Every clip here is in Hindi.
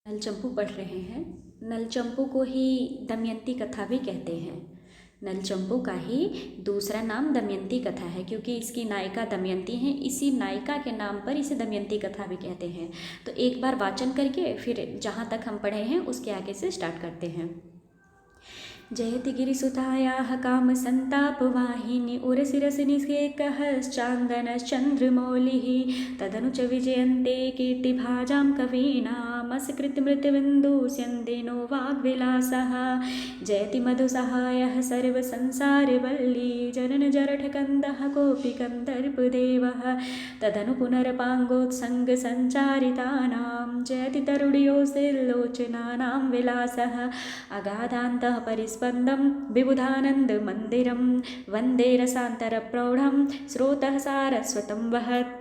नलचंपू पढ़ रहे हैं। नलचंपू को ही दमयंती कथा भी कहते हैं। नलचंपू का ही दूसरा नाम दमयंती कथा है, क्योंकि इसकी नायिका दमयंती है। इसी नायिका के नाम पर इसे दमयंती कथा भी कहते हैं। तो एक बार वाचन करके फिर जहाँ तक हम पढ़े हैं उसके आगे से स्टार्ट करते हैं। जयति गिरिसुतायाः कामसन्तापवाहिनी उरशिरसिनिकेकश्चान्दनश्चन्द्रमौलिः तदनु च विजयन्ते कीर्तिभाजां कवीनामसकृतमृतबिन्दुस्यन्दिनो वाग्विलासः। जयति मधुसहायः सर्वसंसारवल्ली जननजरठकन्दः कोऽपि कन्दर्पदेवः तदनु पुनरपाङ्गोत्सङ्गसञ्चारितानां जयति तरुणयोस्तिर्लोचनानां विलासः। अगाधान्तः परिस्पन्दं विबुधानन्दमन्दिरं वन्दे रसान्तरप्रौढं स्रोतः सारस्वतं वहत्।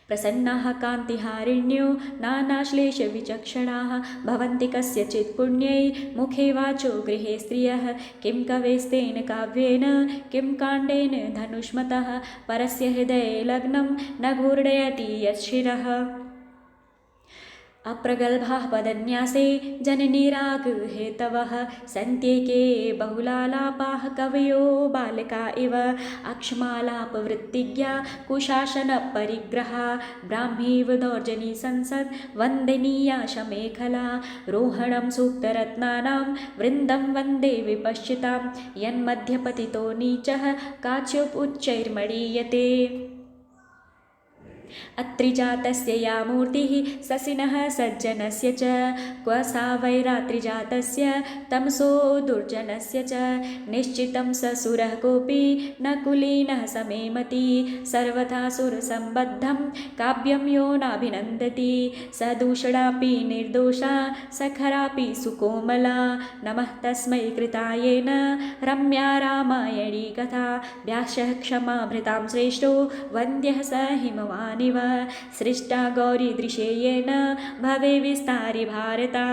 प्रसन्नाः कान्तिहारिण्यो नानाश्लेषविचक्षणाः भवन्ति कस्यचित् पुण्यै मुखे वाचो गृहे स्त्रियः। किं कवेस्तेन काव्येन किं काण्डेन धनुष्मतः परस्य हृदये लग्नं न घूर्णयति यच्छिरः। अप्रगल्भाः पदन्यासे जननीरागहेतवः सन्त्येके बहुलालापाः कवयो बालका इव अक्ष्मालापवृत्तिज्ञा कुशासनपरिग्रहा ब्राह्मीव दौर्जनी संसद् वन्दनीया शमेखला रोहणं सूक्तरत्नानां वृन्दं वन्दे विपश्चितां यन्मध्यपतितो नीचः काच्योपुच्चैर्मणीयते। अत्रिजातस्य या मूर्तिः ससिनः सज्जनस्य च क्व सा वैरात्रिजातस्य तमसो दुर्जनस्य च निश्चितं स सुरः कोऽपि न कुलीनः समेमति सर्वथा सुरसम्बद्धं काव्यं यो नाभिनन्दति स दूषणापि निर्दोषा सखरापि सुकोमला नमः तस्मै कृतायेन रम्या रामायणी कथा व्यासः क्षमाभृतां श्रेष्ठो वन्द्यः स हिमवान् सृष्टा गौरीदृशे येन भवे विस्तारि भारता।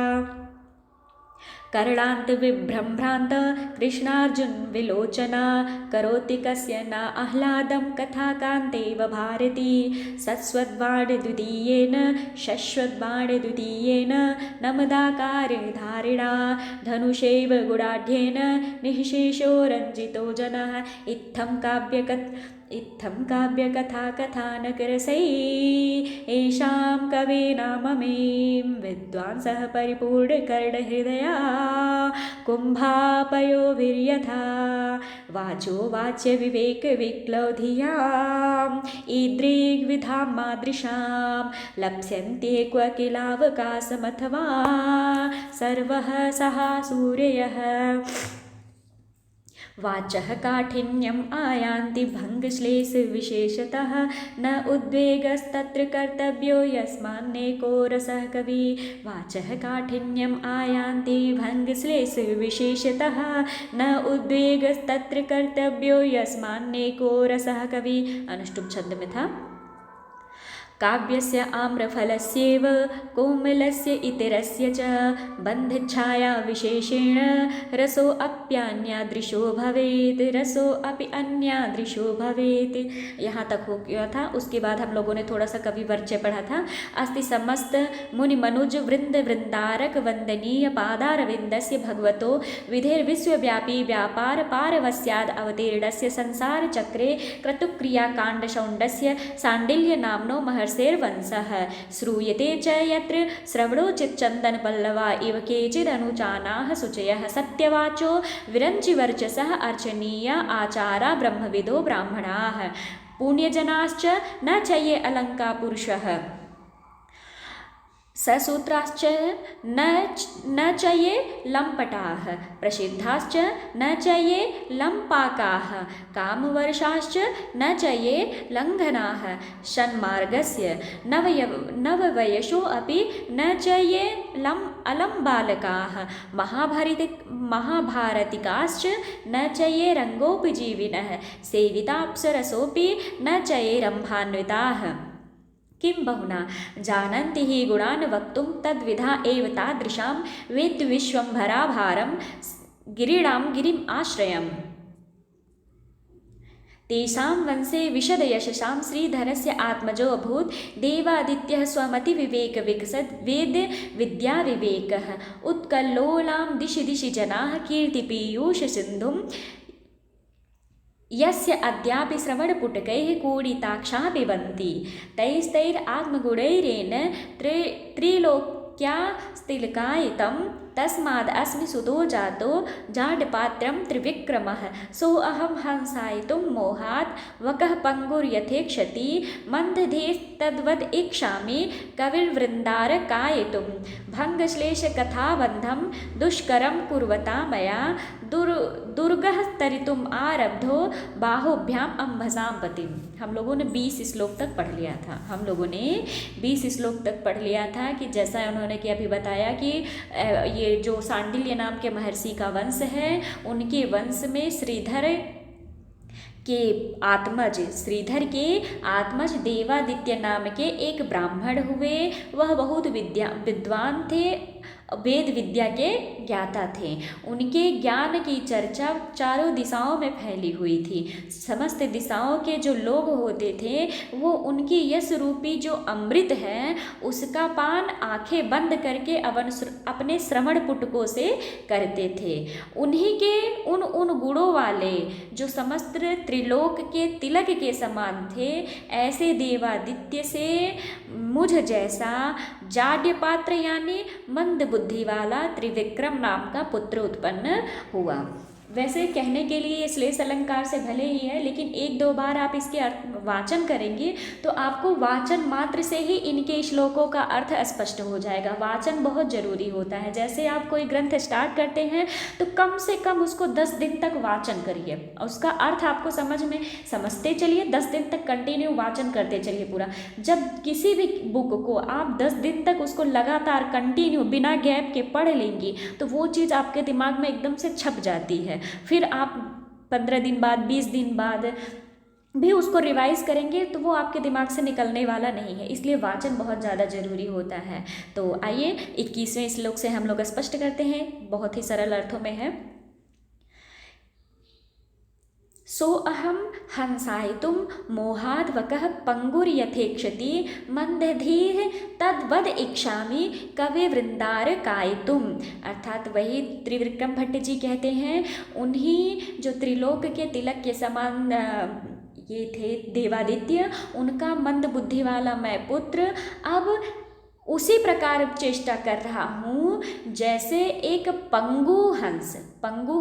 करणान्त विभ्रम्भ्रान्त कृष्णार्जुन विलोचना करोति कस्य न आह्लादं कथाकान्तेव भारती सत्स्वद्बाणद्वितीयेन शश्वद्बाणद्वितीयेन नमदाकारधारिणा धनुषैव गुडाढ्येन निःशेषो रञ्जितो जनः इत्थं काव्यकथा कथानकरसै येषां कवीनाममीं विद्वांसः परिपूर्णकर्णहृदया कुम्भापयोभिर्यथा वाचो वाच्यविवेकविक्लौधियाम् ईदृग्विधां मादृशां लप्स्यन्ते क्व किलावकाशमथवा सर्वः सहा सूर्यः। वाचः काठिन्यम् आयान्ति भङ्गश्लेषविशेषतः न उद्वेगस्तत्र कर्तव्यो यस्मान्नेको रसः कवि। वाचः काठिन्यम् आयान्ति भङ्गश्लेषविशेषतः न उद्वेगस्तत्र कर्तव्यो यस्मान्नेको रसः कवि। अनुष्टुप छंद में था। काव्यस्य आम्रफलस्येव कोमलस्य इतरस्य च बन्धच्छाया विशेषेण रसोऽप्यन्यादृशो भवेत् रसोऽप्यन्यादृशो भवेत्। यहाँ तक हो गया था। उसके बाद हम लोगों ने थोड़ा सा कवि परिचय पढ़ा था। अस्ति समस्त मुनि मनुज वृंद वृंदारक वंदनीय पादारविंदस्य भगवतो विधेर्विश्वव्यापी व्यापार पारवस्याद् अवतीर्णस्य संसार चक्रे क्रतुक्रियाकाण्डशौण्डस्य सांडिल्य नाम्नो महर्षेर्वंशः श्रूयते च यत्र श्रवणोचितचन्दनपल्लवा इव केचिदनुचानाः शुचयः सत्यवाचो विरञ्चिवर्चसः अर्चनीया आचारा ब्रह्मविदो ब्राह्मणाः पुण्यजनाश्च न चये अलङ्का पुरुषः ससूत्राश्च न चये लम्पटाः प्रसिद्धाश्च न चये लम्पाकाः कामवर्षाश्च न चये लङ्घनाः षण्मार्गस्य नववयसो अपि न चये अलम्बालकाः महाभारतिकाश्च न चये रङ्गोपजीविनः सेविताप्सरसोऽपि न चये रम्भान्विताः। किं बहुना जानन्ति हि गुणान् वक्तुं तद्विधा एव तादृशां वेत्ति विश्वम्भराभारं गिरिणां गिरिम् आश्रयम्। तेषां वंशे विशदयशसां श्रीधरस्य आत्मजो अभूत् देवादित्यः स्वमतिविवेकविकसद् वेदविद्याविवेकः उत्कल्लोलां दिशि दिशि जनाः कीर्तिपीयूषसिन्धुं यस्य अद्यापि श्रवणपुटकैः कूडिताक्षाः पिबन्ति तैस्तैरात्मगुणैरेण त्रिलोक्यास्तिलकायितं तस्माद् अस्मि सुतो जातो जाड्पात्रं त्रिविक्रमः सोऽहं हंसायितुं मोहात् वकः पङ्गुर्यथेक्षति मन्दधीस्तद्वद् इच्छामि कविर्वृन्दारकायितुं भङ्गश्लेषकथाबन्धं दुष्करं कुर्वता मया दुर्गः तरितुम आरब्धो बाहुभ्याम अम्भसाम पतिम। हम लोगों ने 20 श्लोक तक पढ़ लिया था। पढ़ लिया था कि जैसा उन्होंने कि अभी बताया कि ये जो सांडिल्य नाम के महर्षि का वंश है, उनके वंश में श्रीधर के आत्मज देवादित्य नाम के एक ब्राह्मण हुए। वह बहुत विद्वान थे, वेद विद्या के ज्ञाता थे। उनके ज्ञान की चर्चा चारों दिशाओं में फैली हुई थी। समस्त दिशाओं के जो लोग होते थे वो उनकी यश रूपी जो अमृत है उसका पान आंखें बंद करके अपने श्रवण पुटकों से करते थे। उन्हीं के उन गुणों वाले जो समस्त त्रिलोक के तिलक के समान थे, ऐसे देवादित्य से मुझ जैसा जाड्यपात्र यानी मंद बुद्धि वाला त्रिविक्रम नाम का पुत्र उत्पन्न हुआ। वैसे कहने के लिए श्लेष अलंकार से भले ही है, लेकिन 1-2 बार आप इसके वाचन करेंगे तो आपको वाचन मात्र से ही इनके श्लोकों का अर्थ स्पष्ट हो जाएगा। वाचन बहुत ज़रूरी होता है। जैसे आप कोई ग्रंथ स्टार्ट करते हैं तो कम से कम उसको 10 दिन तक वाचन करिए, उसका अर्थ आपको समझते चलिए, 10 दिन तक कंटिन्यू वाचन करते चलिए पूरा। जब किसी भी बुक को आप 10 दिन तक उसको लगातार कंटिन्यू बिना गैप के पढ़ लेंगी तो वो चीज़ आपके दिमाग में एकदम से छप जाती है। फिर आप 15 दिन बाद, 20 दिन बाद भी उसको रिवाइज करेंगे तो वो आपके दिमाग से निकलने वाला नहीं है। इसलिए वाचन बहुत ज़्यादा ज़रूरी होता है। तो आइए 21वें श्लोक से हम लोग स्पष्ट करते हैं, बहुत ही सरल अर्थों में है। सोऽहं हंसायितुं मोहाद् वकः पंगुर्यथेक्षति मंदधीः तद्वद इच्छामि कविवृन्दारकायितुम्। अर्थात वही त्रिविक्रम भट्ट जी कहते हैं, उन्हीं जो त्रिलोक के तिलक के समान ये थे देवादित्य, उनका मंद बुद्धि वाला मैं पुत्र अब उसी प्रकार चेष्टा कर रहा हूँ जैसे एक पंगु हंस, पंगु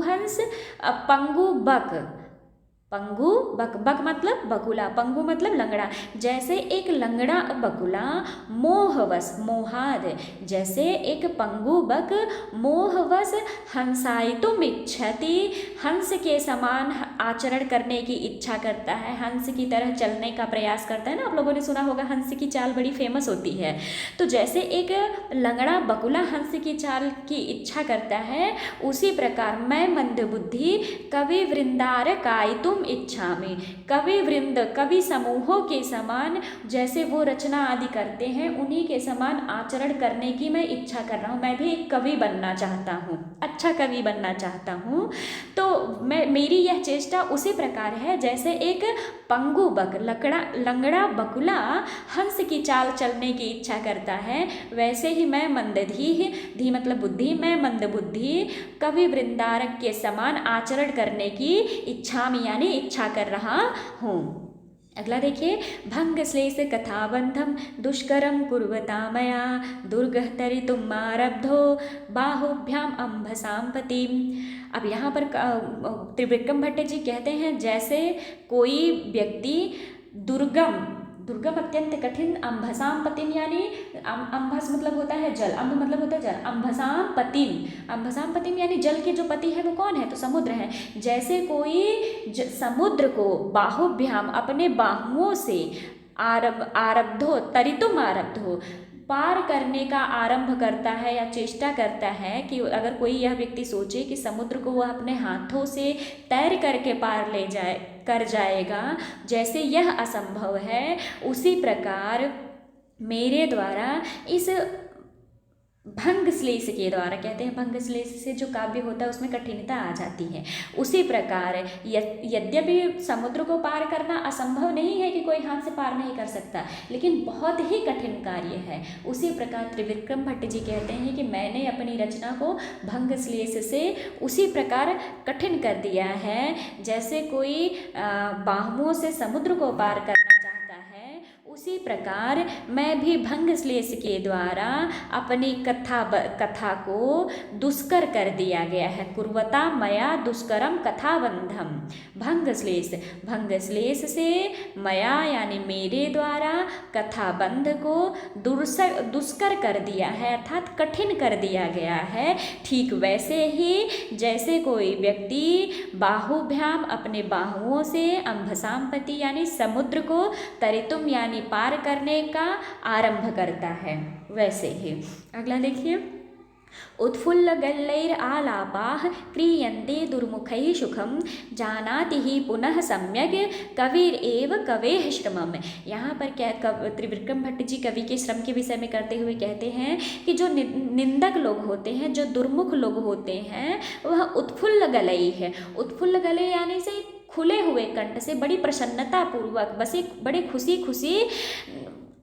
बक मतलब बकुला, पंगु मतलब लंगड़ा, जैसे एक लंगड़ा बकुला मोहाद, जैसे एक पंगु बक मोहवश हंसायितुम इच्छति, हंस के समान आचरण करने की इच्छा करता है, हंस की तरह चलने का प्रयास करता है ना। आप लोगों ने सुना होगा हंस की चाल बड़ी फेमस होती है। तो जैसे एक लंगड़ा बकुला हंस की चाल की इच्छा करता है, उसी प्रकार मैं मंदबुद्धि कवि वृंदारकायितुम इच्छामि, कवि वृंद कवि समूहों के समान जैसे वो रचना आदि करते हैं उन्हीं के समान आचरण करने की मैं इच्छा कर रहा हूँ। मैं भी एक कवि बनना चाहता हूँ, अच्छा कवि बनना चाहता हूँ। तो मेरी यह चेष्टा उसी प्रकार है जैसे एक पंगु बक लंगड़ा बकुला हंस की चाल चलने की इच्छा करता है, वैसे ही मैं धी मतलब बुद्धि, मैं मंदबुद्धि कवि वृंदारक के समान आचरण करने की इच्छा में यानी इच्छा कर रहा हूँ। अगला देखिए, भंग श्लेष कथाबंधम दुष्करम कुर्वता मया दुर्गः तरितुम आरब्धो बाहुभ्याम अम्भसाम पतिम। अब यहाँ पर त्रिविक्रम भट्ट जी कहते हैं जैसे कोई व्यक्ति दुर्गम अत्यंत कठिन अम्भसाम पतिम यानी अम्भस मतलब होता है जल, अम्भ मतलब होता है जल, अम्भसाम पतिम यानी जल के जो पति है वो कौन है, तो समुद्र है। जैसे कोई समुद्र को बाहुभ्याम अपने बाहुओं से आरब्धो तरितुम आरब्धो पार करने का आरंभ करता है या चेष्टा करता है कि अगर कोई यह व्यक्ति सोचे कि समुद्र को वह अपने हाथों से तैर करके पार कर जाएगा, जैसे यह असंभव है, उसी प्रकार मेरे द्वारा इस भंग श्लेष के द्वारा, कहते हैं भंग श्लेष से जो काव्य होता है उसमें कठिनता आ जाती है। उसी प्रकार यद्यपि समुद्र को पार करना असंभव नहीं है कि कोई हाथ से पार नहीं कर सकता, लेकिन बहुत ही कठिन कार्य है। उसी प्रकार त्रिविक्रम भट्ट जी कहते हैं कि मैंने अपनी रचना को भंग श्लेष से उसी प्रकार कठिन कर दिया है जैसे कोई बाहुओं से समुद्र को पार करना चाहता है, उसी प्रकार मैं भी भंग श्लेष के द्वारा अपनी कथा को दुष्कर कर दिया गया है। कुर्वता मया दुष्करम कथाबंधम। भंग श्लेष से मया यानी मेरे द्वारा कथाबंध को दुष्कर कर दिया है, अर्थात कठिन कर दिया गया है। ठीक वैसे ही जैसे कोई व्यक्ति बाहुभ्याम अपने बाहुओं से अम्भसाम्पति यानी समुद्र को तरितुम यानी पार करने का आरंभ करता है, वैसे ही। अगला देखिए, उत्फुल्लगल्लैर आलापाः क्रियन्ते दुर्मुखैः सुखम जानाति ही पुनः सम्यक कविर एव कवेः श्रमम। यहाँ पर क्या त्रिविक्रम भट्ट जी कवि के श्रम के विषय में करते हुए कहते हैं कि जो निंदक लोग होते हैं, जो दुर्मुख लोग होते हैं, वह उत्फुल्ल गलई है। उत्फुल्ल गले यानी से खुले हुए कंठ से बड़ी प्रसन्नता पूर्वक बस एक बड़े खुशी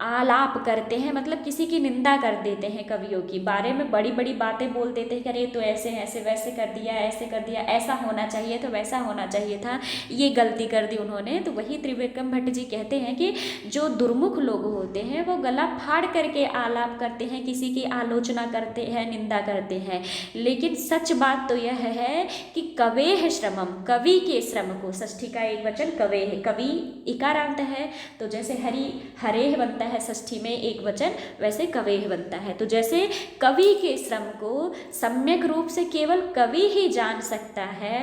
आलाप करते हैं, मतलब किसी की निंदा कर देते हैं, कवियों की बारे में बड़ी बड़ी बातें बोल देते हैं कि अरे तो ऐसे ऐसे वैसे कर दिया, ऐसे कर दिया, ऐसा होना चाहिए तो वैसा होना चाहिए था, ये गलती कर दी उन्होंने। तो वही त्रिविक्रम भट्ट जी कहते हैं कि जो दुर्मुख लोग होते हैं वो गला फाड़ करके आलाप करते हैं, किसी की आलोचना करते हैं, निंदा करते हैं। लेकिन सच बात तो यह है कि कवेह श्रमम, कवि के श्रम को, षष्ठी का एक वचन कवेह, कवि इकारांत है तो जैसे हरेह बनता है षष्ठी में एक वचन, वैसे कवेह बनता है। तो जैसे कवि के श्रम को सम्यक रूप से केवल कवि ही जान सकता है,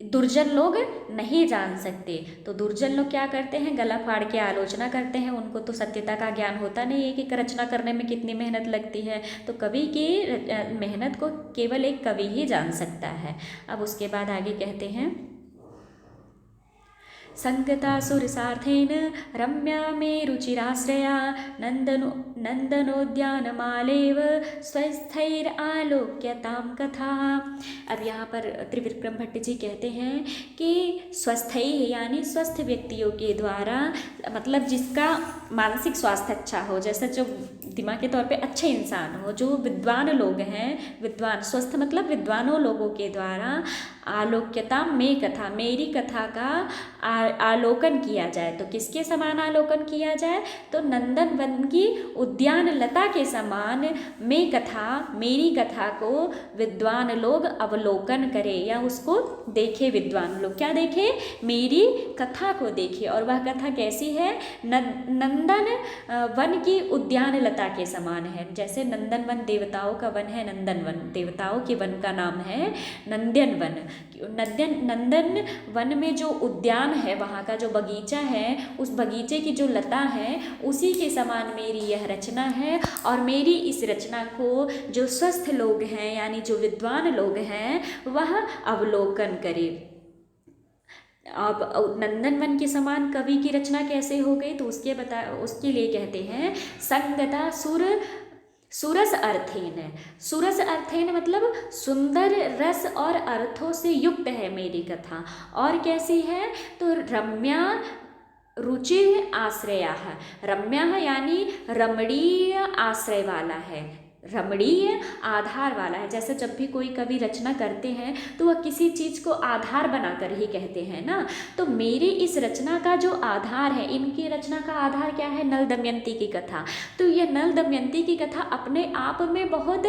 दुर्जन लोग नहीं जान सकते। तो दुर्जन लोग क्या करते हैं, गला फाड़ के आलोचना करते हैं, उनको तो सत्यता का ज्ञान होता नहीं है कि रचना करने में कितनी मेहनत लगती है। तो कवि की मेहनत को केवल एक कवि ही जान सकता है। अब उसके बाद आगे कहते हैं, संगता सुरसार्थेन रम्या मे रुचिराश्रया नंदनोद्यानमालेव स्वस्थैर आलोक्यतां कथा। अब यहाँ पर त्रिविक्रम भट्ट जी कहते हैं कि स्वस्थैः यानी स्वस्थ व्यक्तियों के द्वारा, मतलब जिसका मानसिक स्वास्थ्य अच्छा हो, जैसे जो दिमाग के तौर पे अच्छे इंसान हो, जो विद्वान लोग हैं, विद्वान स्वस्थ मतलब विद्वानों लोगों के द्वारा आलोक्यता में कथा, मेरी कथा का आलोकन किया जाए। तो किसके समान आलोकन किया जाए, तो नंदन वन की उद्यान लता के समान में कथा, मेरी कथा को विद्वान लोग अवलोकन करें या उसको देखे। विद्वान लोग क्या देखे, मेरी कथा को देखे। और वह कथा कैसी है, नंदन वन की उद्यान लता के समान है। जैसे नंदन वन देवताओं का वन है, नंदन वन देवताओं के वन का नाम है नंदन वन। नंदन वन में जो उद्यान है, वहाँ का जो बगीचा है, उस बगीचे की जो लता है, उसी के समान मेरी यह रचना है। और मेरी इस रचना को जो स्वस्थ लोग हैं यानी जो विद्वान लोग हैं वह अवलोकन करें। अब नंदनवन के समान कवि की रचना कैसे हो गई, तो उसके लिए कहते हैं संगता सुरस अर्थेन। सुरस अर्थेन मतलब सुंदर रस और अर्थों से युक्त है मेरी कथा। और कैसी है, तो रम्या रुचि आश्रया है। रम्या यानी रमणीय आश्रय वाला है, रमणीय आधार वाला है। जैसे जब भी कोई कवि रचना करते हैं तो वह किसी चीज़ को आधार बनाकर ही कहते हैं ना। तो मेरी इस रचना का जो आधार है, इनकी रचना का आधार क्या है, नल दमयंती की कथा। तो यह नल दमयंती की कथा अपने आप में बहुत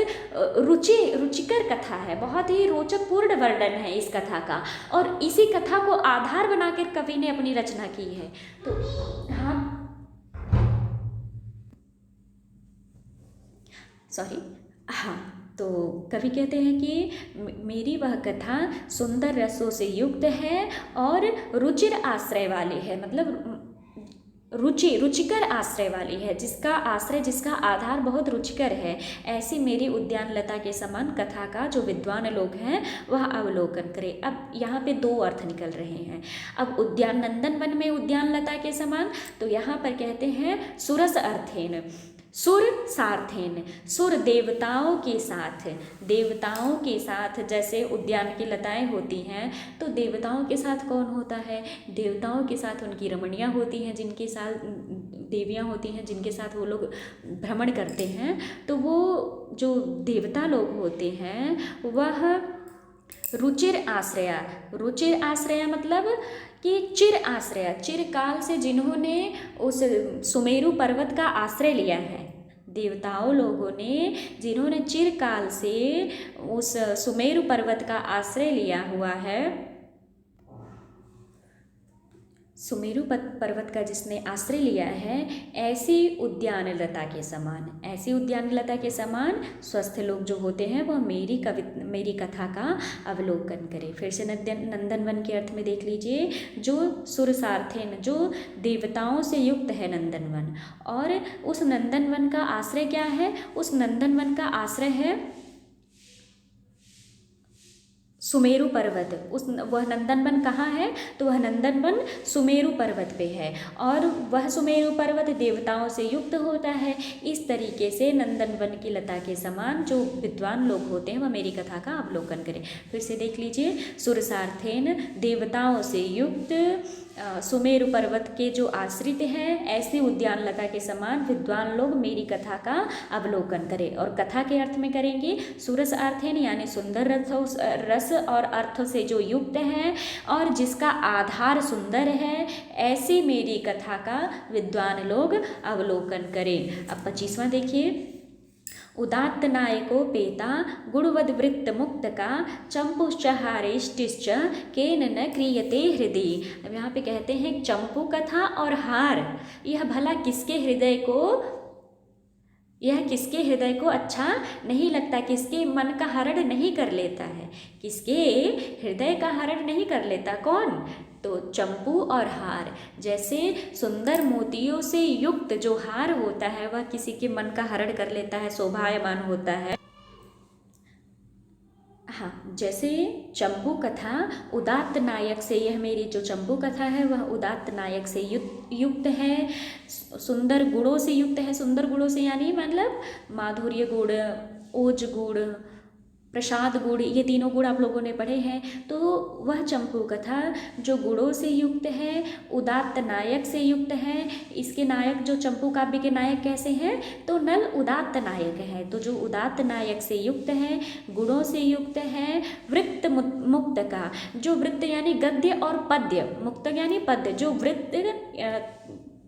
रुचिकर कथा है, बहुत ही रोचक पूर्ण वर्णन है इस कथा का। और इसी कथा को आधार बनाकर कवि ने अपनी रचना की है। तो तो कवि कहते हैं कि मेरी वह कथा सुंदर रसों से युक्त है और रुचिर आश्रय वाली है। मतलब रुचिकर आश्रय वाली है, जिसका आश्रय, जिसका आधार बहुत रुचिकर है, ऐसी मेरी उद्यान लता के समान कथा का जो विद्वान लोग हैं वह अवलोकन करें। अब यहाँ पे दो अर्थ निकल रहे हैं। अब उद्यान नंदन वन में उद्यान लता के समान, तो यहाँ पर कहते हैं सुरस अर्थेन, सुर सार्थेन, सुर देवताओं के साथ, देवताओं के साथ जैसे उद्यान की लताएं होती हैं, तो देवताओं के साथ कौन होता है? देवताओं के साथ उनकी रमणियाँ होती हैं, जिनके साथ देवियाँ होती हैं, जिनके साथ वो लोग भ्रमण करते हैं। तो वो जो देवता लोग होते हैं वह रुचिर आश्रया, रुचिर आश्रया मतलब कि चिर आश्रय, चिरकाल से जिन्होंने उस सुमेरु पर्वत का आश्रय लिया है, देवताओं लोगों ने जिन्होंने चिरकाल से उस सुमेरु पर्वत का आश्रय लिया हुआ है, सुमेरु पर्वत का जिसने आश्रय लिया है, ऐसी उद्यान लता के समान, ऐसी उद्यान लता के समान स्वस्थ लोग जो होते हैं वह मेरी कथा का अवलोकन करें। फिर से नंदनवन के अर्थ में देख लीजिए, जो सुरसार्थेन, जो देवताओं से युक्त है नंदनवन, और उस नंदनवन का आश्रय क्या है? उस नंदनवन का आश्रय है सुमेरु पर्वत। वह नंदनवन कहाँ है? तो वह नंदनवन सुमेरु पर्वत पे है, और वह सुमेरु पर्वत देवताओं से युक्त होता है। इस तरीके से नंदनवन की लता के समान जो विद्वान लोग होते हैं वह मेरी कथा का अवलोकन करें। फिर से देख लीजिए, सुरसार्थेन, देवताओं से युक्त सुमेरु पर्वत के जो आश्रित हैं, ऐसी उद्यान लता के समान विद्वान लोग मेरी कथा का अवलोकन करें। और कथा के अर्थ में करेंगे सुरस अर्थेन, यानी सुंदर रस और अर्थ से जो युक्त है और जिसका आधार सुंदर है, ऐसी मेरी कथा का विद्वान लोग अवलोकन करें। अब 25वां देखिए, उदात्त नायको पेता गुणवद वृत्त मुक्त का चंपुश्च हारेष्टिश्च केन न क्रियते हृदय। अब यहाँ पे कहते हैं चंपू कथा और हार, यह भला किसके हृदय को अच्छा नहीं लगता, किसके मन का हरण नहीं कर लेता है, किसके हृदय का हरण नहीं कर लेता? कौन? तो चंपू और हार, जैसे सुंदर मोतियों से युक्त जो हार होता है वह किसी के मन का हरण कर लेता है, शोभायमान होता है। हाँ, जैसे चंपू कथा उदात्त नायक से, यह मेरी जो चंपू कथा है वह उदात्त नायक से युक्त है, सुंदर गुणों से युक्त है। सुंदर गुणों से यानी मतलब माधुर्य गुण, ओज गुण, प्रसाद गुण, ये तीनों गुण आप लोगों ने पढ़े हैं। तो वह चंपू कथा जो गुणों से युक्त है, उदात्त नायक से युक्त है। इसके नायक, जो चंपू काव्य के नायक कैसे हैं? तो नल उदात्त नायक है। तो जो उदात्त नायक से युक्त है, गुणों से युक्त है, वृत्त मुक्त का, जो वृत्त यानी गद्य और पद्य, मुक्त यानी पद्य, जो वृत्त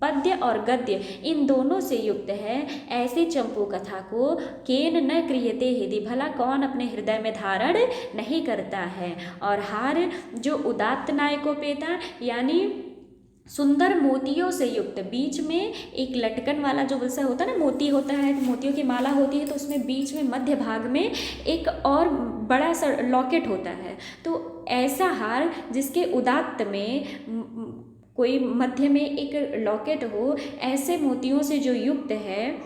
पद्य और गद्य इन दोनों से युक्त है, ऐसी चंपू कथा को केन न क्रियते हृदय, भला कौन अपने हृदय में धारण नहीं करता है। और हार जो उदात्त नायकोपेता यानी सुंदर मोतियों से युक्त, बीच में एक लटकन वाला जो वैसा होता है ना, मोती होता है, मोतियों की माला होती है, तो उसमें बीच में मध्य भाग में एक और बड़ा सा लॉकेट होता है। तो ऐसा हार जिसके उदात्त में कोई मध्य में एक लॉकेट हो, ऐसे मोतियों से जो युक्त है,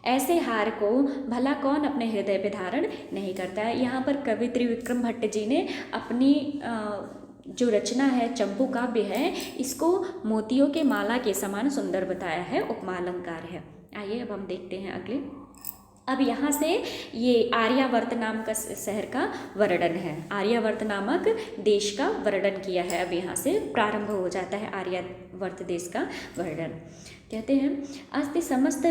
ऐसे हार को भला कौन अपने हृदय पे धारण नहीं करता है। यहाँ पर कवि त्रिविक्रम भट्ट जी ने अपनी जो रचना है, चंपू काव्य है, इसको मोतियों के माला के समान सुंदर बताया है, उपमा अलंकार है। आइए अब हम देखते हैं अगले। अब यहाँ से ये आर्यावर्त नाम का शहर का वर्णन है, आर्यावर्त नामक देश का वर्णन किया है। अब यहाँ से प्रारंभ हो जाता है आर्यावर्त देश का वर्णन। कहते हैं, अस्ति समस्त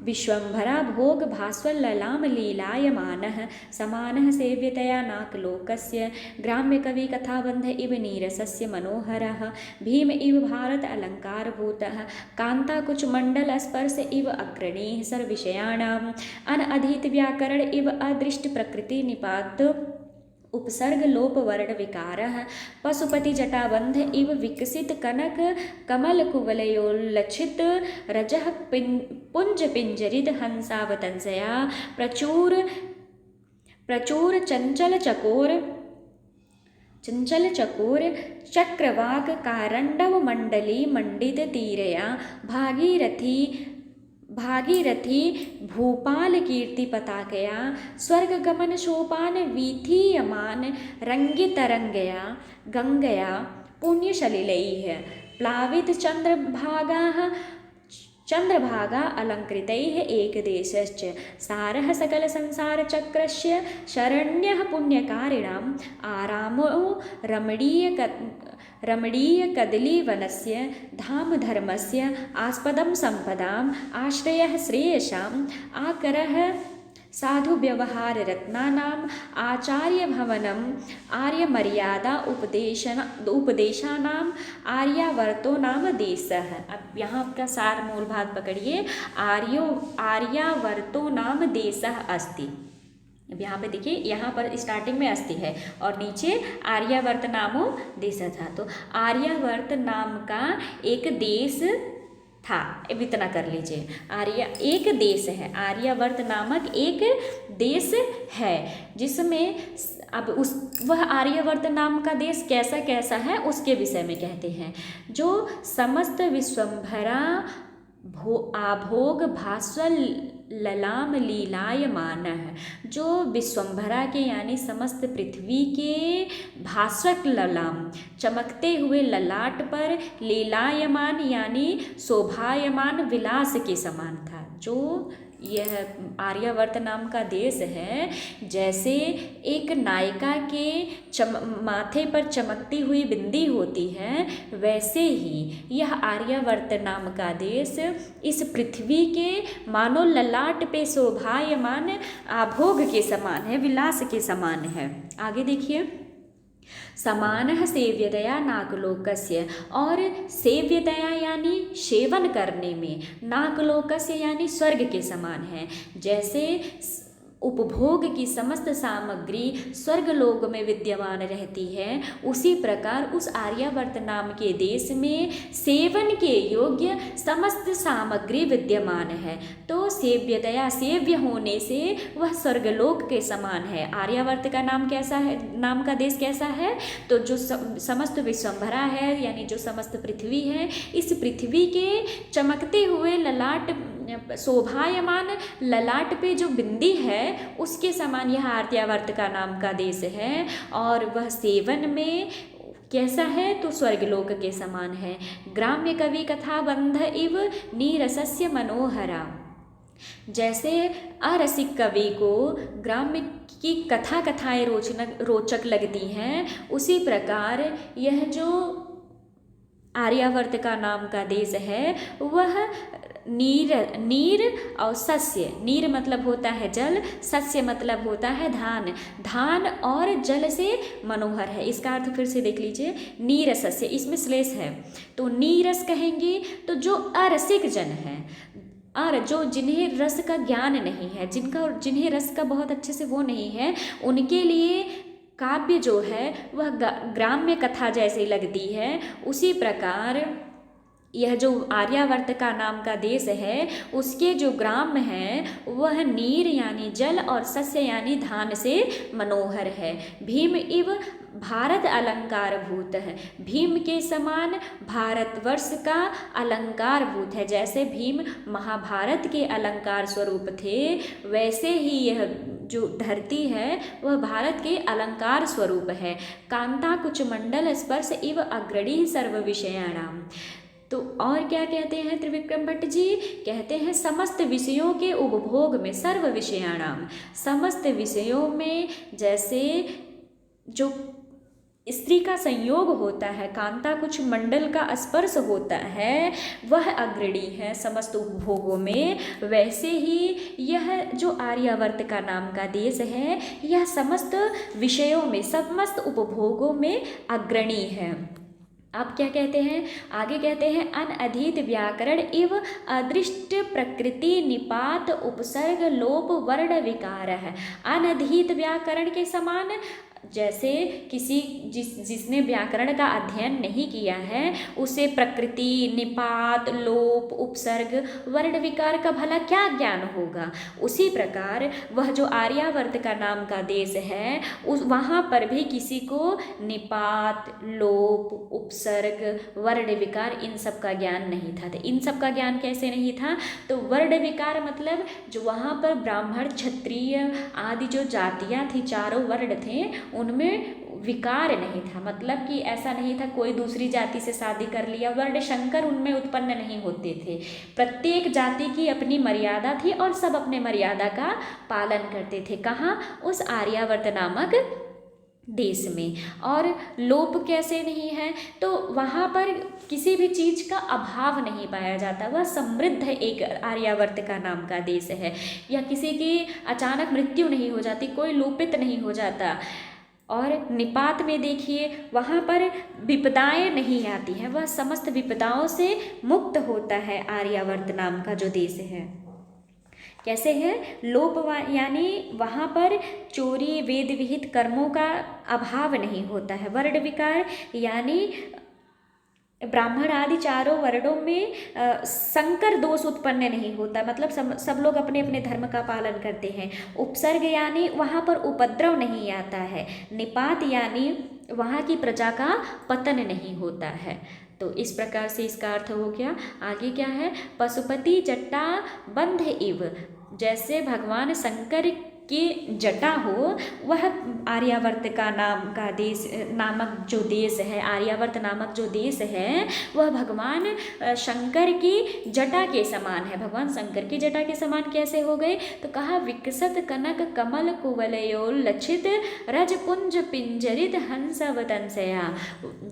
विश्वम्भरा भोग भास्वल्ललाम लीलायमानः समानः सेव्यतया नाकलोकस्य ग्राम्य कवि कथाबन्ध इव नीरसस्य मनोहरः भीम इव भारत अलङ्कारभूतः कान्ताकुचमण्डल स्पर्श इव अग्रणीः सर्वविषयाणाम् अनअधीत व्याकरण इव अदृष्ट प्रकृति निपात उपसर्ग लोप वर्ण विकारः पशुपति जटाबंध इव विकसित कनक कमल कुवलयोल्लक्षित रजः पुंज पिंजरित हंसावतंसया प्रचुर चंचल चंचल चकोर चक्रवाक कारंडव मंडली मंडित तीरया भागीरथी भूपाल कीर्ति पताकया स्वर्ग गमन सोपान वीथीयमान रंगितरंगया गंगया पुण्यशलिलैः प्लावित चंद्रभागा अलंकृतैः एकदेशश्च सारः सकल संसार चक्रस्य शरण्यः पुण्यकारिणाम् आरामो रमणीय कदलीवनस्य धाम धर्मस्य आस्पदं संपदाम् आश्रयः श्रेयसाम् आकरः साधु व्यवहार रत्नानाम् आचार्य भवनम् आर्य मर्यादा उपदेशानाम् आर्यावर्तो नाम देशः। अब यहाँ का सार मूल भाग पकड़िए, आर्यावर्तो नाम देशः अस्ति। अब यहाँ पे देखिए, यहाँ पर स्टार्टिंग में अस्ति है और नीचे आर्यावर्त नामो देश था। तो आर्यावर्त नाम का एक देश था, अब इतना कर लीजिए। एक देश है, आर्यावर्त नामक एक देश है जिसमें अब वह आर्यावर्त नाम का देश कैसा कैसा है उसके विषय में कहते हैं। जो समस्त विश्वंभरा आभोग भास्वर ललाम लीलायमान है, जो विश्वंभरा के यानी समस्त पृथ्वी के भास्वक ललाम चमकते हुए ललाट पर लीलायमान यानी शोभायमान विलास के समान था। जो यह आर्यावर्त नाम का देश है, जैसे एक नायिका के माथे पर चमकती हुई बिंदी होती है, वैसे ही यह आर्यावर्त नाम का देश इस पृथ्वी के मानो ललाट पे शोभायमान आभोग के समान है, विलास के समान है। आगे देखिए, समानः सेव्यतया नाकलोकस्य, और सेव्यतया यानी सेवन करने में, नाकलोकस्य यानी स्वर्ग के समान है। जैसे उपभोग की समस्त सामग्री स्वर्गलोक में विद्यमान रहती है, उसी प्रकार उस आर्यावर्त नाम के देश में सेवन के योग्य समस्त सामग्री विद्यमान है। तो सेव्यतया, सेव्य होने से वह स्वर्गलोक के समान है। आर्यावर्त का नाम कैसा है, नाम का देश कैसा है? तो जो समस्त विश्वंभरा है यानी जो समस्त पृथ्वी है, इस पृथ्वी के चमकते हुए ललाट, शोभायमान ललाट पे जो बिंदी है उसके समान यह आर्यावर्त का नाम का देश है। और वह सेवन में कैसा है? तो स्वर्गलोक के समान है। ग्राम्य कवि कथा बंध इव नीरसस्य मनोहरा, जैसे अरसिक कवि को ग्राम्य की कथाएं रोचक लगती हैं, उसी प्रकार यह जो आर्यावर्त का नाम का देश है वह नीर और सस्य, नीर मतलब होता है जल, सस्य मतलब होता है धान, धान और जल से मनोहर है। इसका अर्थ फिर से देख लीजिए, नीर सस्य, इसमें श्लेष है तो नीरस कहेंगे तो जो अरसिक जन है, और जो जिन्हें रस का ज्ञान नहीं है, जिन्हें रस का बहुत अच्छे से वो नहीं है, उनके लिए काव्य जो है वह ग्राम्य कथा जैसी लगती है। उसी प्रकार यह जो आर्यावर्त का नाम का देश है उसके जो ग्राम है वह नीर यानी जल और सस्य यानी धान से मनोहर है। भीम इव भारत अलंकार भूत है, भीम के समान भारतवर्ष का अलंकार भूत है। जैसे भीम महाभारत के अलंकार स्वरूप थे, वैसे ही यह जो धरती है वह भारत के अलंकार स्वरूप है। कांता कुछ मंडल स्पर्श इव अग्रणी सर्व विषयाणाम। तो और क्या कहते हैं त्रिविक्रम भट्ट जी? कहते हैं समस्त विषयों के उपभोग में, सर्व विषयाणाम, समस्त विषयों में जैसे जो स्त्री का संयोग होता है, कांता कुछ मंडल का स्पर्श होता है, वह अग्रणी है समस्त उपभोगों में, वैसे ही यह जो आर्यावर्त का नाम का देश है यह समस्त विषयों में, समस्त उपभोगों में अग्रणी है। अब क्या कहते हैं? आगे कहते हैं अनअधीत व्याकरण एव अदृष्ट प्रकृति निपात उपसर्ग लोप वर्ण विकार है। अनअधीत व्याकरण के समान जैसे जिसने व्याकरण का अध्ययन नहीं किया है उसे प्रकृति, निपात, लोप, उपसर्ग, वर्ण विकार का भला क्या ज्ञान होगा। उसी प्रकार वह जो आर्यावर्त का नाम का देश है वहाँ पर भी किसी को निपात, लोप, उपसर्ग, वर्ण विकार इन सब का ज्ञान नहीं था। तो इन सब का ज्ञान कैसे नहीं था, तो वर्ण विकार मतलब जो वहाँ पर ब्राह्मण, क्षत्रिय आदि जो जातियाँ थी, चारों वर्ण थे, उनमें विकार नहीं था। मतलब कि ऐसा नहीं था कोई दूसरी जाति से शादी कर लिया, वर्ण शंकर उनमें उत्पन्न नहीं होते थे। प्रत्येक जाति की अपनी मर्यादा थी और सब अपने मर्यादा का पालन करते थे। कहाँ, उस आर्यावर्त नामक देश में। और लोप कैसे नहीं है, तो वहाँ पर किसी भी चीज़ का अभाव नहीं पाया जाता। वह समृद्ध एक आर्यावर्त का नाम का देश है। या किसी की अचानक मृत्यु नहीं हो जाती, कोई लोपित नहीं हो जाता। और निपात में देखिए वहाँ पर विपदाएं नहीं आती हैं, वह समस्त विपदाओं से मुक्त होता है आर्यावर्त नाम का जो देश है। कैसे है, लोप यानी वहाँ पर चोरी, वेद विहित कर्मों का अभाव नहीं होता है। वर्ण विकार यानी ब्राह्मण आदि चारों वर्णों में संकर दोष उत्पन्न नहीं होता, मतलब सब लोग अपने अपने धर्म का पालन करते हैं। उपसर्ग यानी वहाँ पर उपद्रव नहीं आता है। निपात यानी वहाँ की प्रजा का पतन नहीं होता है। तो इस प्रकार से इसका अर्थ हो गया। आगे क्या है, पशुपति जटा बंध इव, जैसे भगवान शंकर की जटा हो, वह आर्यावर्त का नाम का देश नामक जो देश है, आर्यावर्त नामक जो देश है, वह भगवान शंकर की जटा के समान है। भगवान शंकर की जटा के समान कैसे हो गए, तो कहा विकसत कनक कमल कुवलयोल लक्षित रजपुंज पिंजरित हंसवतंसया।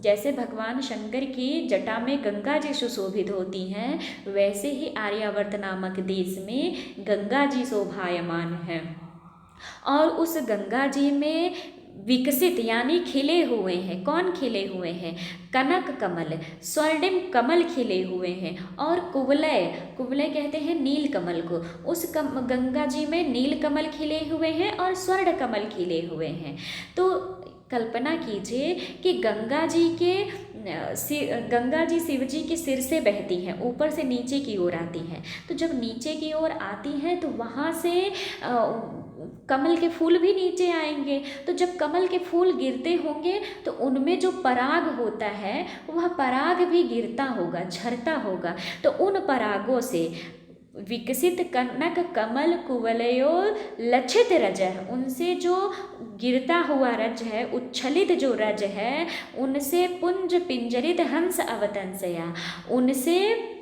जैसे भगवान शंकर की जटा में गंगा जी सुशोभित होती हैं, वैसे ही आर्यावर्त नामक देश में गंगा जी शोभायमान है। और उस गंगा जी में विकसित यानी खिले हुए हैं। कौन खिले हुए हैं, कनक कमल, स्वर्णिम कमल खिले हुए हैं। और कुवलय, कुवलय कहते हैं नील कमल को, उस गंगा जी में नील कमल खिले हुए हैं और स्वर्ण कमल खिले हुए हैं। तो कल्पना कीजिए कि गंगा जी शिव जी के सिर से बहती हैं, ऊपर से नीचे की ओर आती हैं। तो जब नीचे की ओर आती हैं तो वहाँ से कमल के फूल भी नीचे आएंगे। तो जब कमल के फूल गिरते होंगे तो उनमें जो पराग होता है वह पराग भी गिरता होगा, झरता होगा। तो उन परागों से विकसित कनक कमल कुवलयो लक्षित रज है, उनसे जो गिरता हुआ रज है, उच्छलित जो रज है, उनसे पुंज पिंजरित हंस अवतंसया, उनसे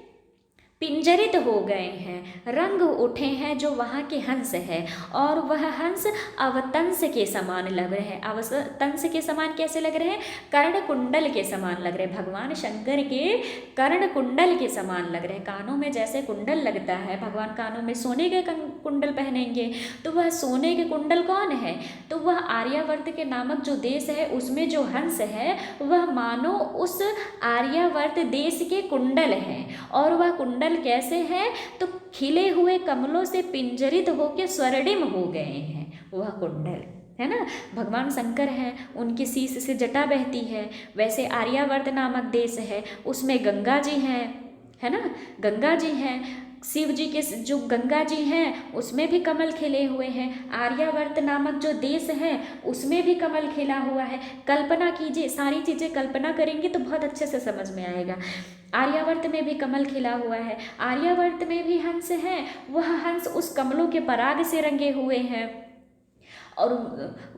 पिंजरित हो गए हैं, रंग उठे हैं जो वहाँ के हंस है। और वह हंस अवतंस के समान लग रहे हैं। अवतंस के समान कैसे लग रहे हैं, कर्ण कुंडल के समान लग रहे हैं। भगवान शंकर के कर्ण कुंडल के समान लग रहे हैं। कानों में जैसे कुंडल लगता है, भगवान कानों में सोने के कुंडल पहनेंगे, तो वह सोने के कुंडल कौन है, तो वह आर्यावर्त के नामक जो देश है उसमें जो हंस है वह मानो उस आर्यावर्त देश के कुंडल हैं। और वह कुंडल कैसे है, तो खिले हुए कमलों से पिंजरित होकर स्वर्णिम हो गए हैं वह कुंडल, है ना। भगवान शंकर हैं, उनके शीश से जटा बहती है। वैसे आर्यावर्त नामक देश है, उसमें गंगा जी हैं, है ना, गंगा जी हैं। शिव जी के जो गंगा जी हैं उसमें भी कमल खिले हुए हैं। आर्यावर्त नामक जो देश है उसमें भी कमल खिला हुआ है। कल्पना कीजिए, सारी चीज़ें कल्पना करेंगे तो बहुत अच्छे से समझ में आएगा। आर्यावर्त में भी कमल खिला हुआ है, आर्यावर्त में भी हंस है, वह हंस उस कमलों के पराग से रंगे हुए हैं। और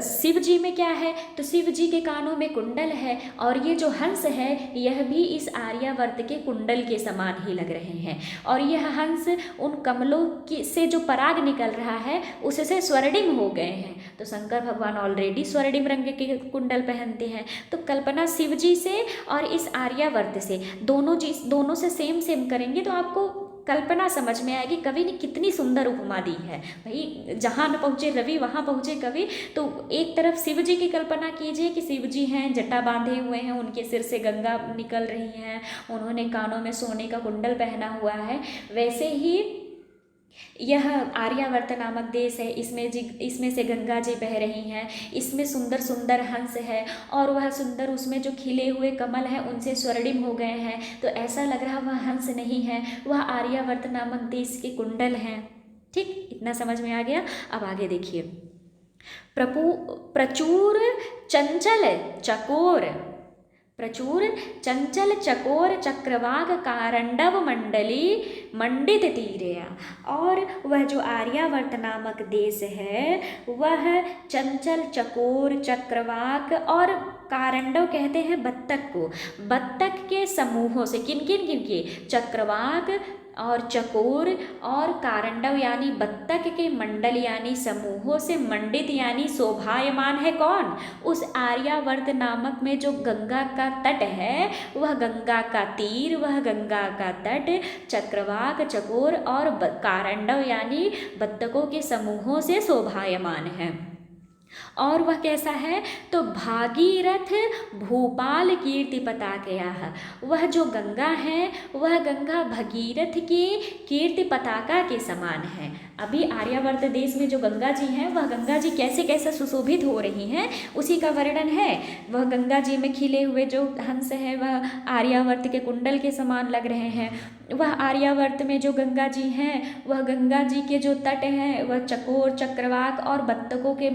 शिव जी में क्या है, तो शिव जी के कानों में कुंडल है, और ये जो हंस है यह भी इस आर्यावर्त के कुंडल के समान ही लग रहे हैं। और यह हंस उन कमलों की से जो पराग निकल रहा है उससे स्वर्णिम हो गए हैं। तो शंकर भगवान ऑलरेडी स्वर्णिम रंग के कुंडल पहनते हैं। तो कल्पना शिव जी से और इस आर्यावर्त से दोनों से सेम करेंगे तो आपको कल्पना समझ में आएगी। कवि ने कितनी सुंदर उपमा दी है भाई, जहाँ न पहुँचे रवि वहाँ पहुँचे कवि। तो एक तरफ शिव जी की कल्पना कीजिए कि शिव जी हैं, जटा बांधे हुए हैं, उनके सिर से गंगा निकल रही हैं, उन्होंने कानों में सोने का कुंडल पहना हुआ है। वैसे ही यह आर्यावर्त नामक देश है, इसमें से गंगा जी बह रही हैं, इसमें सुंदर सुंदर हंस है और वह सुंदर उसमें जो खिले हुए कमल हैं उनसे स्वर्णिम हो गए हैं। तो ऐसा लग रहा वह हंस नहीं है, वह आर्यावर्त नामक देश के कुंडल हैं। ठीक, इतना समझ में आ गया। अब आगे देखिए। प्रचुर चंचल चकोर, प्रचुर चंचल चकोर चक्रवाक कारंडव मंडली मंडित तीरया। और वह जो आर्यावर्त नामक देश है वह चंचल चकोर चक्रवाक और कारंडव कहते हैं बत्तख को, बत्तख के समूहों से, किन किन किन के, चक्रवाक और चकोर और कारंडव यानी बत्तख के मंडल यानी समूहों से मंडित यानी शोभायमान है कौन, उस आर्यावर्त नामक में जो गंगा का तट है, वह गंगा का तीर, वह गंगा का तट चक्रवाक चकोर और कारंडव यानी बत्तखों के समूहों से शोभायमान है। और वह कैसा है, तो भागीरथ भूपाल कीर्ति पताकया, वह जो गंगा है वह गंगा भगीरथ की कीर्ति पताका के समान है। अभी आर्यावर्त देश में जो गंगा जी हैं वह गंगा जी कैसे कैसे सुशोभित हो रही हैं उसी का वर्णन है। वह गंगा जी में खिले हुए जो हंस है वह आर्यावर्त के कुंडल के समान लग रहे हैं। वह आर्यावर्त में जो गंगा जी हैं वह गंगा जी के जो तट हैं वह चकोर चक्रवाक और बत्तखों के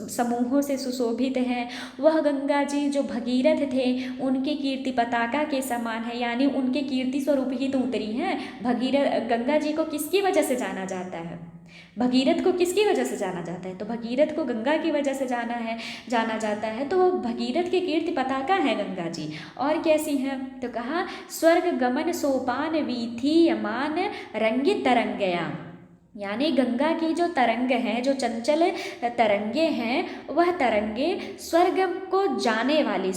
समूहों से सुशोभित हैं। वह गंगा जी जो भगीरथ थे उनके कीर्ति पताका के समान है, यानी उनके कीर्ति स्वरूप ही तो उतरी हैं। भगीरथ गंगा जी को किसकी वजह से जाना जाता है, भगीरथ को किसकी वजह से जाना जाता है, तो भगीरथ को गंगा की वजह से जाना जाता है। तो वो भगीरथ के कीर्ति पताका है गंगा जी। और कैसी हैं, तो कहा स्वर्ग गमन सोपान वीथी यमान रंगित तरंगया, यानी गंगा की जो तरंग हैं, जो चंचल तरंगे हैं, वह तरंगे स्वर्ग को जाने वाली,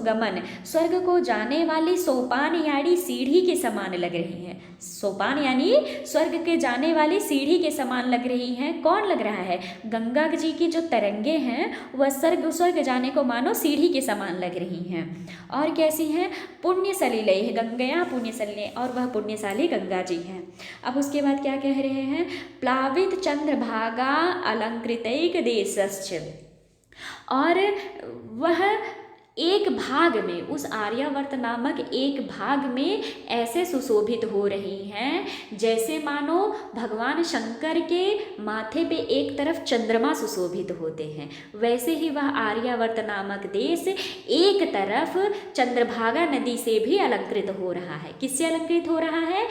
गमन स्वर्ग को जाने वाली सोपान यानी सीढ़ी के समान लग रही हैं। सोपान यानी स्वर्ग के जाने वाली सीढ़ी के समान लग रही हैं। कौन लग रहा है, गंगा जी की जो तरंगे हैं वह स्वर्ग जाने को मानो सीढ़ी के समान लग रही हैं। और कैसी हैं, पुण्य सलिले गंगया पुण्य सलिले, और वह पुण्यशाली गंगा जी हैं। अब उसके बाद क्या कह रहे हैं, प्लावित चंद्रभागा अलंकृतैक देशस्य, और वह एक भाग में, उस आर्यावर्त नामक एक भाग में ऐसे सुशोभित हो रही हैं जैसे मानो भगवान शंकर के माथे पे एक तरफ चंद्रमा सुशोभित होते हैं। वैसे ही वह आर्यावर्त नामक देश एक तरफ चंद्रभागा नदी से भी अलंकृत हो रहा है। किससे अलंकृत हो रहा है,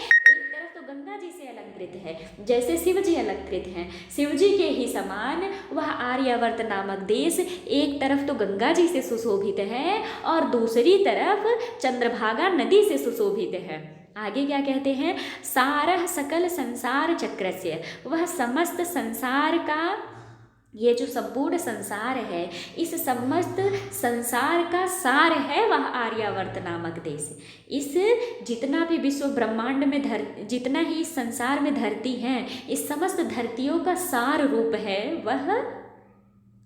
गंगा जी से अलंकृत है, जैसे शिव जी अलंकृत हैं। शिव जी के ही समान वह आर्यावर्त नामक देश एक तरफ तो गंगा जी से सुशोभित है और दूसरी तरफ चंद्रभागा नदी से सुशोभित है। आगे क्या कहते हैं, सारह सकल संसार चक्रस्य, वह समस्त संसार का, ये जो संपूर्ण संसार है इस समस्त संसार का सार है वह आर्यावर्त नामक देश। इस जितना भी विश्व ब्रह्मांड में जितना ही इस संसार में धरती हैं, इस समस्त धरतियों का सार रूप है वह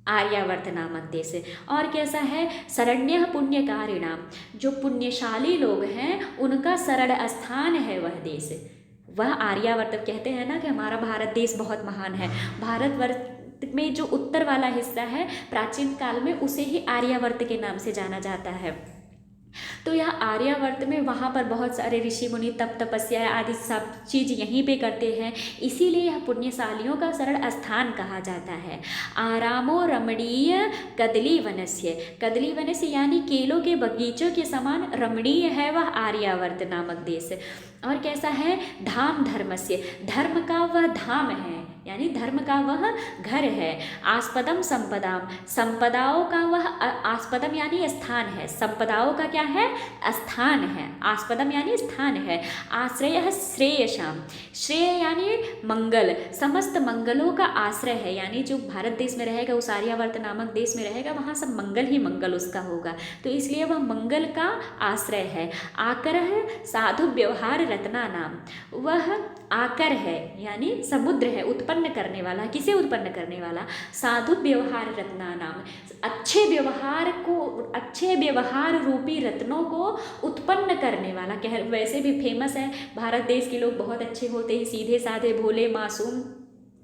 आर्यावर्त नामक देश। और कैसा है, शरण्य पुण्यकारिणाम, जो पुण्यशाली लोग हैं उनका शरण स्थान है वह देश। वह आर्यावर्त, कहते हैं ना कि हमारा भारत देश बहुत महान है। भारतवर्ष में जो उत्तर वाला हिस्सा है प्राचीन काल में उसे ही आर्यावर्त के नाम से जाना जाता है। तो यह आर्यावर्त में वहाँ पर बहुत सारे ऋषि मुनि तप तपस्या आदि सब चीज़ यहीं पे करते हैं, इसीलिए यह पुण्यशालियों का शरण स्थान कहा जाता है। आरामो रमणीय कदली वनस्य, कदली वनस्य यानी केलों के बगीचों के समान रमणीय है वह आर्यावर्त नामक देश। और कैसा है, धाम धर्मस्य, धर्म का वह धाम है यानी धर्म का वह घर है। आस्पदम संपदाम, संपदाओं का वह आस्पदम यानी स्थान है, संपदाओं का क्या है, स्थान है। आस्पदम यानी स्थान है। आश्रय श्रेयशाम, श्रेय यानी मंगल, समस्त मंगलों का आश्रय है, यानी जो भारत देश में रहेगा, उस आर्यावर्त नामक देश में रहेगा, वहाँ सब मंगल ही मंगल उसका होगा, तो इसलिए वह मंगल का आश्रय है। आकर साधु व्यवहार रत्ना नाम, वह आकर है यानी समुद्र है, उत्पन्न करने वाला। किसे उत्पन्न करने वाला, साधु व्यवहार रत्ना नाम, अच्छे व्यवहार रूपी रत्नों को उत्पन्न करने वाला, कह वैसे भी फेमस है, भारत देश के लोग बहुत अच्छे होते हैं, सीधे साधे भोले मासूम।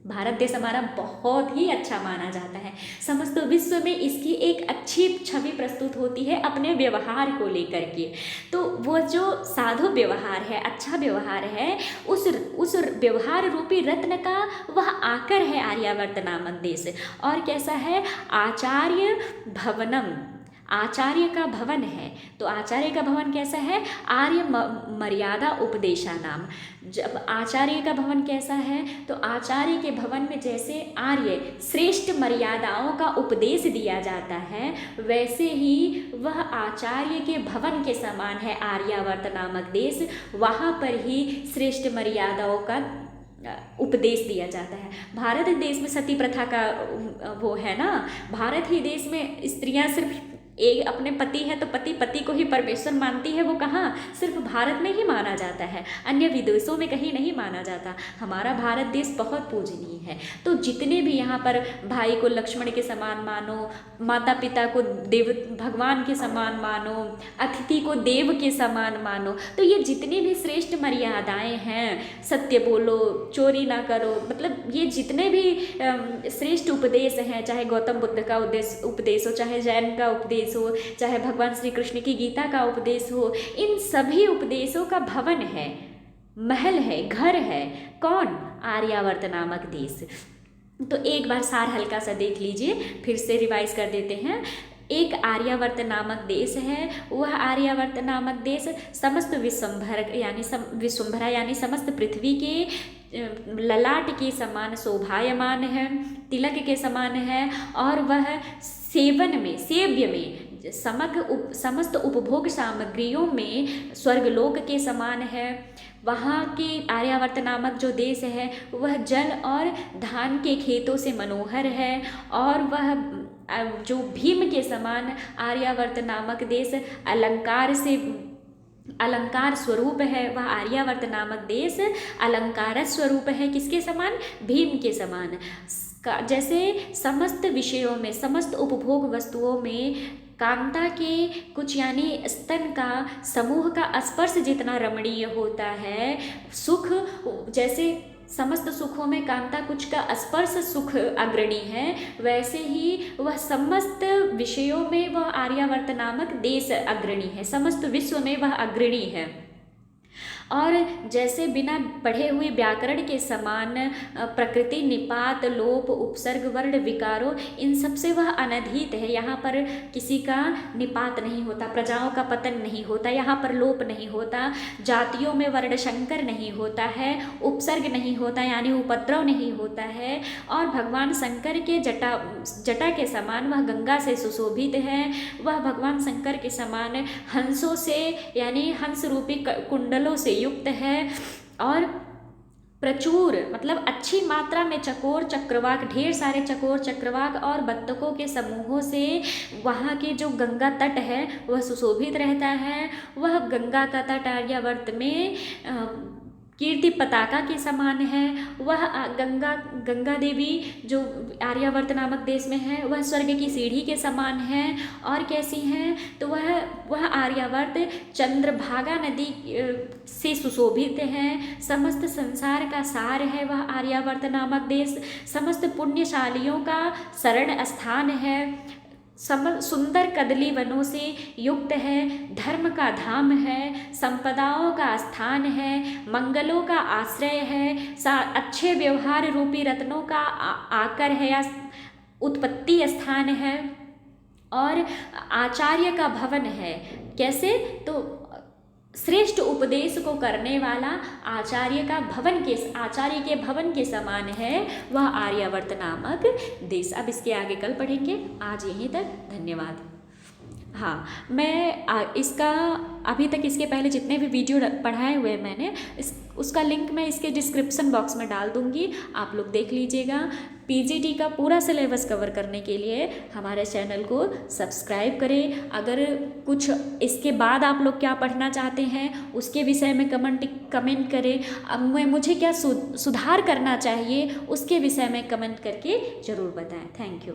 भारत देश हमारा बहुत ही अच्छा माना जाता है, समस्त विश्व में इसकी एक अच्छी छवि प्रस्तुत होती है अपने व्यवहार को लेकर के। तो वो जो साधु व्यवहार है, अच्छा व्यवहार है, उस व्यवहार रूपी रत्न का वह आकर है आर्यावर्त नामक देश। और कैसा है, आचार्य भवनम, आचार्य का भवन है। तो आचार्य का भवन कैसा है, आर्य मर्यादा उपदेशा नाम। जब आचार्य का भवन कैसा है, तो आचार्य के भवन में जैसे आर्य श्रेष्ठ मर्यादाओं का उपदेश दिया जाता है, वैसे ही वह आचार्य के भवन के समान है आर्यावर्त नामक देश। वहाँ पर ही श्रेष्ठ मर्यादाओं का उपदेश दिया जाता है। भारत देश में सती प्रथा का वो है ना, भारत ही देश में स्त्रियां सिर्फ एक अपने पति है तो पति को ही परमेश्वर मानती है, वो कहाँ, सिर्फ भारत में ही माना जाता है, अन्य विदेशों में कहीं नहीं माना जाता। हमारा भारत देश बहुत पूजनीय है। तो जितने भी यहाँ पर भाई को लक्ष्मण के समान मानो, माता पिता को देव भगवान के समान मानो, अतिथि को देव के समान मानो, तो ये जितनी भी श्रेष्ठ मर्यादाएं हैं, सत्य बोलो, चोरी ना करो, मतलब ये जितने भी श्रेष्ठ उपदेश हैं, चाहे गौतम बुद्ध का उपदेश हो, चाहे जैन का उपदेश हो, चाहे भगवान श्री कृष्ण की गीता का उपदेश हो, इन सभी उपदेशों का भवन है, महल है, घर है, कौन, आर्यावर्त नामक देश। तो एक बार सार हल्का सा देख लीजिए, फिर से रिवाइज कर देते हैं। एक आर्यावर्त नामक देश है, वह आर्यावर्त नामक देश समस्त विश्वंभरा यानी समस्त पृथ्वी के ललाट के समान शोभायमान है, तिलक के समान है, और वह सेवन में, सेव्य में, समस्त उपभोग सामग्रियों में स्वर्गलोक के समान है। वहाँ के आर्यावर्त नामक जो देश है, वह जल और धान के खेतों से मनोहर है, और वह जो भीम के समान आर्यावर्त नामक देश अलंकार स्वरूप है। वह आर्यावर्त नामक देश अलंकार स्वरूप है, किसके समान, भीम के समान। जैसे समस्त विषयों में, समस्त उपभोग वस्तुओं में कांता के कुछ यानी स्तन का समूह का स्पर्श जितना रमणीय होता है, सुख जैसे समस्त सुखों में कांता कुछ का स्पर्श सुख अग्रणी है, वैसे ही वह समस्त विषयों में वह आर्यावर्त नामक देश अग्रणी है, समस्त विश्व में वह अग्रणी है। और जैसे बिना पढ़े हुए व्याकरण के समान प्रकृति, निपात, लोप, उपसर्ग, वर्ण, विकारों, इन सब से वह अनधित है। यहाँ पर किसी का निपात नहीं होता, प्रजाओं का पतन नहीं होता, यहाँ पर लोप नहीं होता, जातियों में वर्ण शंकर नहीं होता है, उपसर्ग नहीं होता यानी उपद्रव नहीं होता है, और भगवान शंकर के जटा के समान वह गंगा से सुशोभित है। वह भगवान शंकर के समान हंसों से यानी हंस रूपी कुंडलों से युक्त है, और प्रचुर मतलब अच्छी मात्रा में चकोर चक्रवाक, ढेर सारे चकोर चक्रवाक और बत्तखों के समूहों से वहाँ के जो गंगा तट है वह सुशोभित रहता है। वह गंगा का तट आर्यावर्त में कीर्ति पताका के समान है। वह गंगा देवी जो आर्यावर्त नामक देश में है, वह स्वर्ग की सीढ़ी के समान है। और कैसी हैं, तो वह आर्यावर्त चंद्रभागा नदी से सुशोभित है। समस्त संसार का सार है वह आर्यावर्त नामक देश। समस्त पुण्यशालियों का शरण स्थान है। सुंदर कदली वनों से युक्त है। धर्म का धाम है, संपदाओं का स्थान है, मंगलों का आश्रय है, अच्छे व्यवहार रूपी रत्नों का आकर है या उत्पत्ति स्थान है, और आचार्य का भवन है। कैसे, तो श्रेष्ठ उपदेश को करने वाला आचार्य के भवन के समान है वह आर्यावर्त नामक देश। अब इसके आगे कल पढ़ेंगे, आज यहीं तक, धन्यवाद। हाँ, मैं इसका अभी तक इसके पहले जितने भी वीडियो पढ़ाए हुए मैंने उसका लिंक मैं इसके डिस्क्रिप्शन बॉक्स में डाल दूँगी, आप लोग देख लीजिएगा। पीजीटी का पूरा सिलेबस कवर करने के लिए हमारे चैनल को सब्सक्राइब करें। अगर कुछ इसके बाद आप लोग क्या पढ़ना चाहते हैं उसके विषय में कमेंट करें। अब मुझे क्या सुधार करना चाहिए उसके विषय में कमेंट करके ज़रूर बताएं। Thank you.